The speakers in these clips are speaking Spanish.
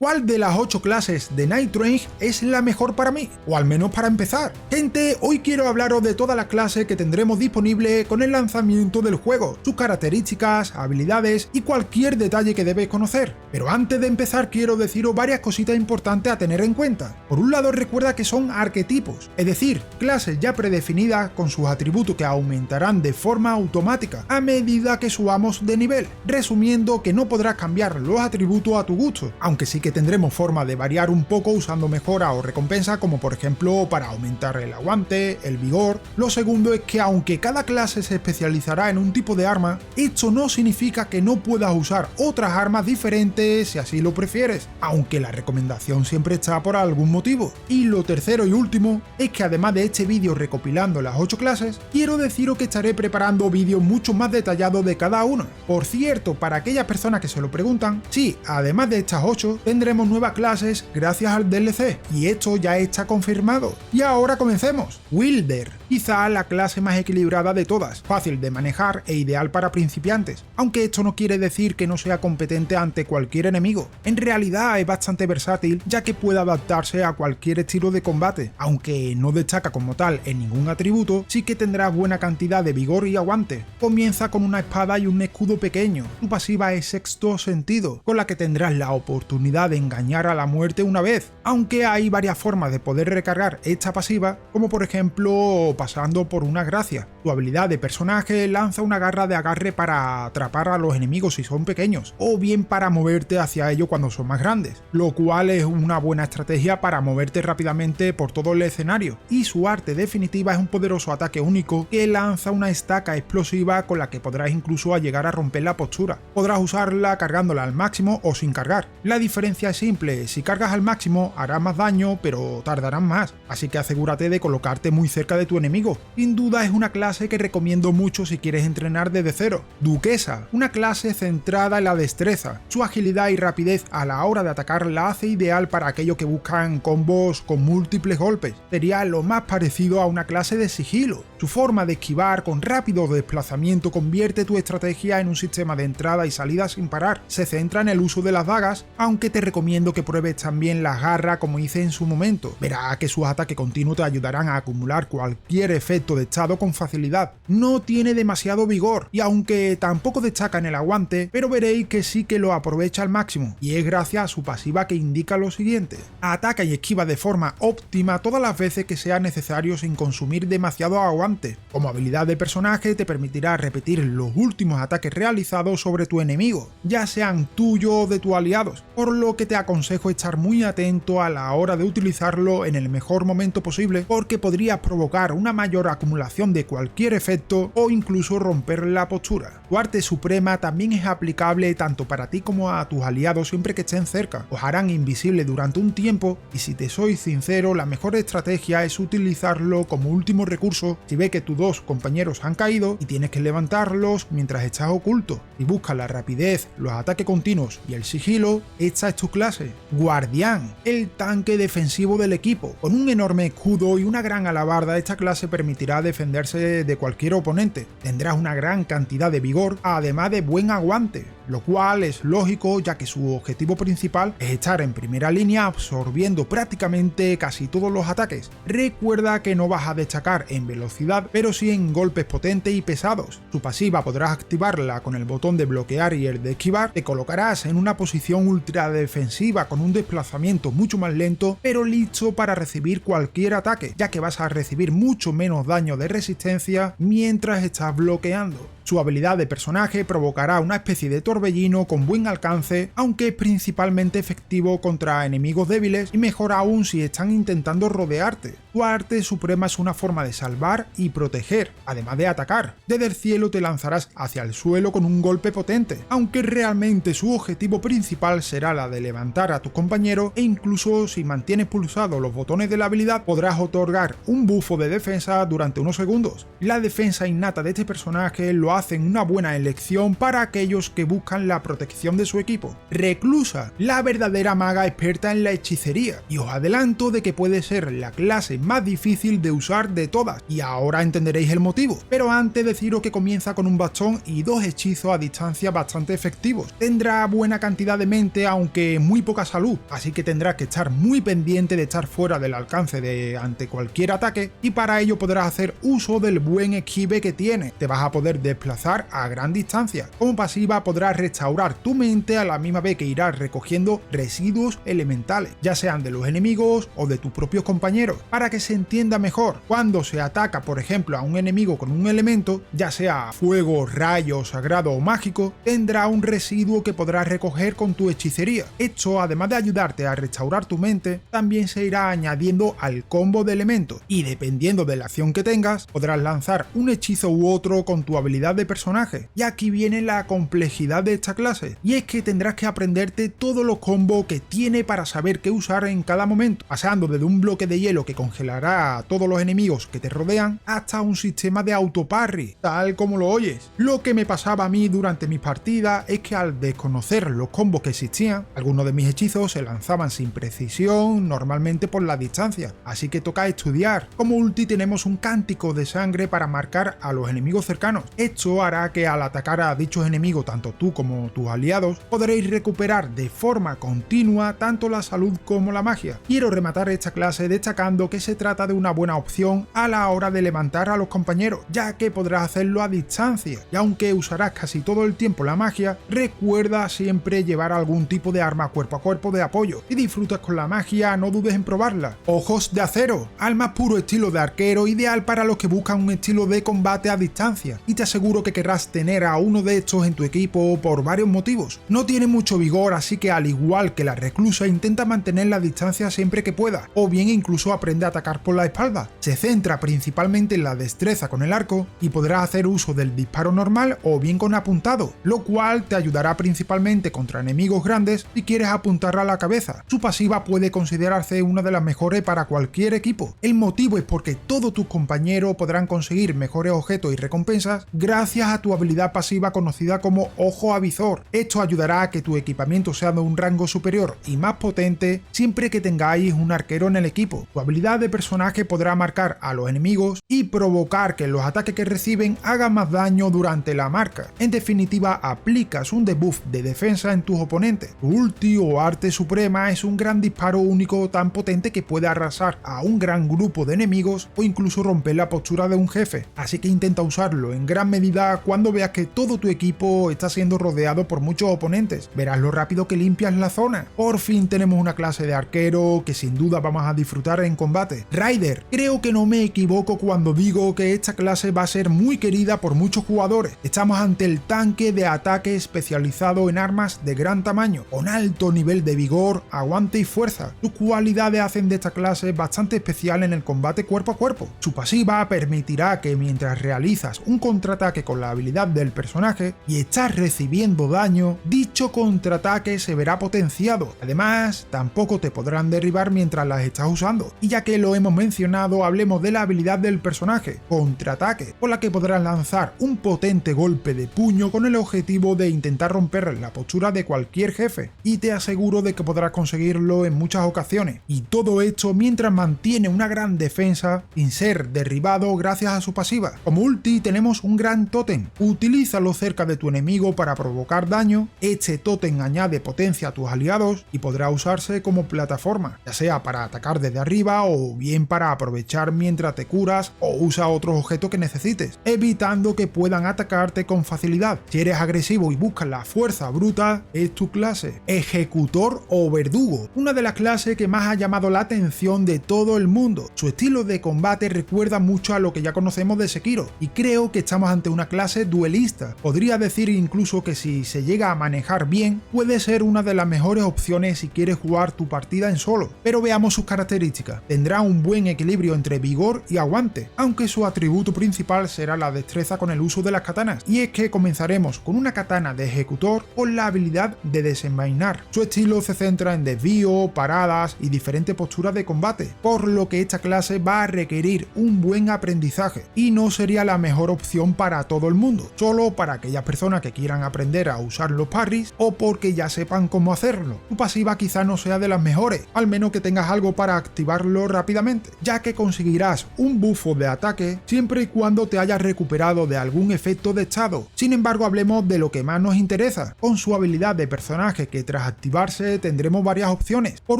¿Cuál de las 8 clases de Night Range es la mejor para mí? O al menos para empezar. Gente, hoy quiero hablaros de todas las clases que tendremos disponibles con el lanzamiento del juego, sus características, habilidades y cualquier detalle que debéis conocer. Pero antes de empezar quiero deciros varias cositas importantes a tener en cuenta. Por un lado, recuerda que son arquetipos, es decir, clases ya predefinidas con sus atributos que aumentarán de forma automática a medida que subamos de nivel, resumiendo que no podrás cambiar los atributos a tu gusto, aunque sí que tendremos forma de variar un poco usando mejora o recompensa, como por ejemplo para aumentar el aguante, el vigor. Lo segundo es que aunque cada clase se especializará en un tipo de arma, esto no significa que no puedas usar otras armas diferentes si así lo prefieres, aunque la recomendación siempre está por algún motivo. Y lo tercero y último es que además de este vídeo recopilando las 8 clases, quiero deciros que estaré preparando vídeos mucho más detallados de cada una. Por cierto, para aquellas personas que se lo preguntan, sí, además de estas 8, tendremos nuevas clases gracias al DLC, y esto ya está confirmado. Y ahora comencemos. Wielder, quizá la clase más equilibrada de todas, fácil de manejar e ideal para principiantes, aunque esto no quiere decir que no sea competente ante cualquier enemigo. En realidad es bastante versátil, ya que puede adaptarse a cualquier estilo de combate, aunque no destaca como tal en ningún atributo, sí que tendrá buena cantidad de vigor y aguante. Comienza con una espada y un escudo pequeño. Su pasiva es Sexto Sentido, con la que tendrás la oportunidad de engañar a la muerte una vez, aunque hay varias formas de poder recargar esta pasiva, como por ejemplo pasando por una gracia. Tu habilidad de personaje lanza una garra de agarre para atrapar a los enemigos si son pequeños, o bien para moverte hacia ellos cuando son más grandes, lo cual es una buena estrategia para moverte rápidamente por todo el escenario. Y su arte definitiva es un poderoso ataque único que lanza una estaca explosiva con la que podrás incluso llegar a romper la postura. Podrás usarla cargándola al máximo o sin cargar. La diferencia es simple: si cargas al máximo harás más daño, pero tardarán más, así que asegúrate de colocarte muy cerca de tu enemigo. Sin duda es una clase que recomiendo mucho si quieres entrenar desde cero. Duquesa, una clase centrada en la destreza. Su agilidad y rapidez a la hora de atacar la hace ideal para aquellos que buscan combos con múltiples golpes. Sería lo más parecido a una clase de sigilo. Su forma de esquivar con rápido desplazamiento convierte tu estrategia en un sistema de entrada y salida sin parar. Se centra en el uso de las dagas, aunque te recomiendo que pruebes también las garras como hice en su momento. Verás que sus ataques continuos te ayudarán a acumular cualquier efecto de estado con facilidad. No tiene demasiado vigor, y aunque tampoco destaca en el aguante, pero veréis que sí que lo aprovecha al máximo, y es gracias a su pasiva que indica lo siguiente: ataca y esquiva de forma óptima todas las veces que sea necesario sin consumir demasiado aguante. Como habilidad de personaje te permitirá repetir los últimos ataques realizados sobre tu enemigo, ya sean tuyos o de tus aliados, por lo que te aconsejo estar muy atento a la hora de utilizarlo en el mejor momento posible, porque podrías provocar una mayor acumulación de cualquier efecto o incluso romper la postura. Tu arte suprema también es aplicable tanto para ti como a tus aliados siempre que estén cerca. Os harán invisible durante un tiempo, y si te soy sincero, la mejor estrategia es utilizarlo como último recurso si ves que tus dos compañeros han caído y tienes que levantarlos mientras estás oculto. Si buscas la rapidez, los ataques continuos y el sigilo, esta es tu clase. Guardián, el tanque defensivo del equipo. Con un enorme escudo y una gran alabarda, esta clase permitirá defenderse de cualquier oponente. Tendrás una gran cantidad de vigor, además de buen aguante, lo cual es lógico ya que su objetivo principal es estar en primera línea absorbiendo prácticamente casi todos los ataques. Recuerda que no vas a destacar en velocidad, pero sí en golpes potentes y pesados. Su pasiva podrás activarla con el botón de bloquear y el de esquivar. Te colocarás en una posición ultra defensiva con un desplazamiento mucho más lento, pero listo para recibir cualquier ataque, ya que vas a recibir mucho menos daño de resistencia mientras estás bloqueando. Su habilidad de personaje provocará una especie de torbellino con buen alcance, aunque es principalmente efectivo contra enemigos débiles y mejor aún si están intentando rodearte. Tu arte suprema es una forma de salvar y proteger, además de atacar. Desde el cielo te lanzarás hacia el suelo con un golpe potente, aunque realmente su objetivo principal será la de levantar a tus compañeros, e incluso si mantienes pulsados los botones de la habilidad podrás otorgar un bufo de defensa durante unos segundos. La defensa innata de este personaje lo hacen una buena elección para aquellos que buscan buscan la protección de su equipo. Reclusa, la verdadera maga experta en la hechicería, y os adelanto de que puede ser la clase más difícil de usar de todas, y ahora entenderéis el motivo. Pero antes deciros que comienza con un bastón y 2 hechizos a distancia bastante efectivos. Tendrá buena cantidad de mente, aunque muy poca salud, así que tendrás que estar muy pendiente de estar fuera del alcance ante cualquier ataque, y para ello podrás hacer uso del buen esquive que tiene. Te vas a poder desplazar a gran distancia. Como pasiva podrás restaurar tu mente a la misma vez que irás recogiendo residuos elementales, ya sean de los enemigos o de tus propios compañeros. Para que se entienda mejor, cuando se ataca por ejemplo a un enemigo con un elemento, ya sea fuego, rayo, sagrado o mágico, tendrá un residuo que podrás recoger con tu hechicería. Esto, además de ayudarte a restaurar tu mente, también se irá añadiendo al combo de elementos, y dependiendo de la acción que tengas, podrás lanzar un hechizo u otro con tu habilidad de personaje. Y aquí viene la complejidad de esta clase, y es que tendrás que aprenderte todos los combos que tiene para saber qué usar en cada momento, pasando desde un bloque de hielo que congelará a todos los enemigos que te rodean, hasta un sistema de autoparry, tal como lo oyes. Lo que me pasaba a mí durante mis partidas es que al desconocer los combos que existían, algunos de mis hechizos se lanzaban sin precisión, normalmente por la distancia, así que toca estudiar. Como ulti tenemos un cántico de sangre para marcar a los enemigos cercanos. Esto hará que al atacar a dichos enemigos, tanto tú como tus aliados, podréis recuperar de forma continua tanto la salud como la magia. Quiero rematar esta clase destacando que se trata de una buena opción a la hora de levantar a los compañeros, ya que podrás hacerlo a distancia, y aunque usarás casi todo el tiempo la magia, recuerda siempre llevar algún tipo de arma cuerpo a cuerpo de apoyo. Si disfrutas con la magia, no dudes en probarla. Ojos de acero, al más puro estilo de arquero, ideal para los que buscan un estilo de combate a distancia, y te aseguro que querrás tener a uno de estos en tu equipo por varios motivos. No tiene mucho vigor, así que al igual que la reclusa intenta mantener la distancia siempre que pueda, o bien incluso aprende a atacar por la espalda. Se centra principalmente en la destreza con el arco, y podrás hacer uso del disparo normal o bien con apuntado, lo cual te ayudará principalmente contra enemigos grandes si quieres apuntar a la cabeza. Su pasiva puede considerarse una de las mejores para cualquier equipo. El motivo es porque todos tus compañeros podrán conseguir mejores objetos y recompensas gracias a tu habilidad pasiva conocida como Ojo Avizor. Esto ayudará a que tu equipamiento sea de un rango superior y más potente siempre que tengáis un arquero en el equipo. Tu habilidad de personaje podrá marcar a los enemigos y provocar que los ataques que reciben hagan más daño durante la marca. En definitiva, aplicas un debuff de defensa en tus oponentes. Tu ulti o arte suprema es un gran disparo único tan potente que puede arrasar a un gran grupo de enemigos o incluso romper la postura de un jefe, así que intenta usarlo en gran medida cuando veas que todo tu equipo está siendo rodeado por muchos oponentes. Verás lo rápido que limpias la zona. Por fin tenemos una clase de arquero que sin duda vamos a disfrutar en combate. Rider, creo que no me equivoco cuando digo que esta clase va a ser muy querida por muchos jugadores. Estamos ante el tanque de ataque especializado en armas de gran tamaño, con alto nivel de vigor, aguante y fuerza. Sus cualidades hacen de esta clase bastante especial en el combate cuerpo a cuerpo. Su pasiva permitirá que mientras realizas un contraataque con la habilidad del personaje y estás recibiendo daño, dicho contraataque se verá potenciado. Además, tampoco te podrán derribar mientras las estás usando. Y ya que lo hemos mencionado, hablemos de la habilidad del personaje, contraataque, por la que podrás lanzar un potente golpe de puño con el objetivo de intentar romper la postura de cualquier jefe, y te aseguro de que podrás conseguirlo en muchas ocasiones, y todo esto mientras mantiene una gran defensa sin ser derribado gracias a su pasiva. Como ulti tenemos un gran tótem, utilízalo cerca de tu enemigo para provocar daño. Este tótem añade potencia a tus aliados y podrá usarse como plataforma, ya sea para atacar desde arriba o bien para aprovechar mientras te curas o usa otros objetos que necesites, evitando que puedan atacarte con facilidad. Si eres agresivo y buscas la fuerza bruta, es tu clase. Ejecutor o verdugo, una de las clases que más ha llamado la atención de todo el mundo. Su estilo de combate recuerda mucho a lo que ya conocemos de Sekiro, y creo que estamos ante una clase duelista. Podría decir incluso que si se llega a manejar bien, puede ser una de las mejores opciones si quieres jugar tu partida en solo. Pero veamos sus características. Tendrá un buen equilibrio entre vigor y aguante, aunque su atributo principal será la destreza con el uso de las katanas, y es que comenzaremos con una katana de ejecutor con la habilidad de desenvainar. Su estilo se centra en desvío, paradas y diferentes posturas de combate, por lo que esta clase va a requerir un buen aprendizaje y no sería la mejor opción para todo el mundo, solo para aquellas personas que quieran aprender a usar los parries o porque ya sepan cómo hacerlo. Tu pasiva quizá no sea de las mejores, al menos que tengas algo para activarlo rápidamente, ya que conseguirás un bufo de ataque siempre y cuando te hayas recuperado de algún efecto de estado. Sin embargo, hablemos de lo que más nos interesa. Con su habilidad de personaje, que tras activarse tendremos varias opciones. Por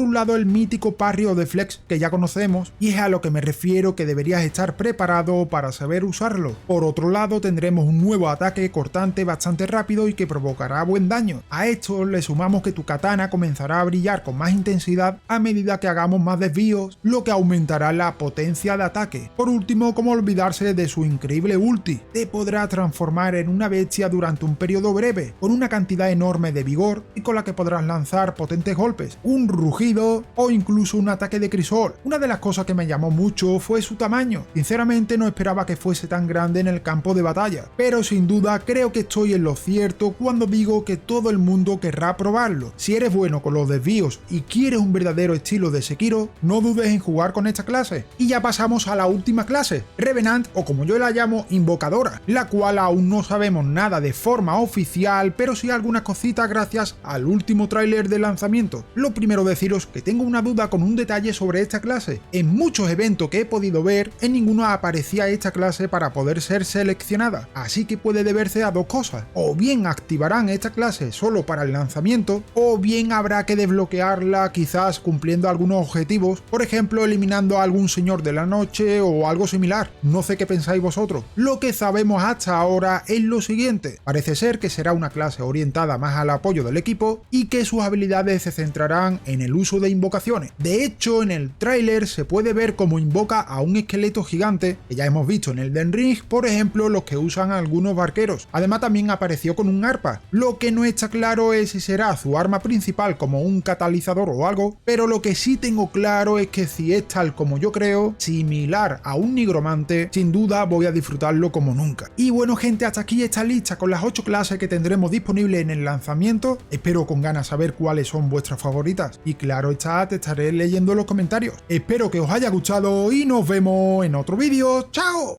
un lado, el mítico parry o deflex que ya conocemos, y es a lo que me refiero que deberías estar preparado para saber usarlo. Por otro lado, tendremos un nuevo ataque cortante bastante rápido y que provocará buen daño. A esto le sumamos que tu katana comenzará a brillar con más intensidad a medida que hagamos más desvíos, lo que aumentará la potencia de ataque. Por último, cómo olvidarse de su increíble ulti. Te podrá transformar en una bestia durante un periodo breve, con una cantidad enorme de vigor y con la que podrás lanzar potentes golpes, un rugido o incluso un ataque de crisol. Una de las cosas que me llamó mucho fue su tamaño. Sinceramente no esperaba que fuese tan grande en el campo de batalla, pero sin duda creo que estoy en lo cierto cuando digo que todo el mundo querrá probarlo. Si eres bueno con los desvíos y quieres un verdadero estilo de Sekiro, no dudes en jugar con esta clase. Y ya pasamos a la última clase, Revenant, o como yo la llamo, Invocadora, la cual aún no sabemos nada de forma oficial, pero sí algunas cositas gracias al último tráiler de lanzamiento. Lo primero, deciros que tengo una duda con un detalle sobre esta clase. En muchos eventos que he podido ver, en ninguno aparecía esta clase para poder ser seleccionada, así que puede deberse a dos cosas: o bien activarán esta clase solo para el lanzamiento, o bien habrá que desbloquearla quizás cumpliendo algunos objetivos, por ejemplo eliminando a algún señor de la noche o algo similar. No sé qué pensáis vosotros. Lo que sabemos hasta ahora es lo siguiente: parece ser que será una clase orientada más al apoyo del equipo y que sus habilidades se centrarán en el uso de invocaciones. De hecho, en el tráiler se puede ver cómo invoca a un esqueleto gigante que ya hemos visto en Elden Ring, por ejemplo los que usan algunos barqueros. Además también apareció con un arpa. Lo que no está claro es si será su arma principal como un catalizador o algo, pero lo que sí tengo claro es que si es tal como yo creo, similar a un nigromante, sin duda voy a disfrutarlo como nunca. Y bueno gente, hasta aquí esta lista con las 8 clases que tendremos disponibles en el lanzamiento. Espero con ganas saber cuáles son vuestras favoritas y claro está, te estaré leyendo en los comentarios. Espero que os haya gustado y nos vemos en otro vídeo. ¡Chao!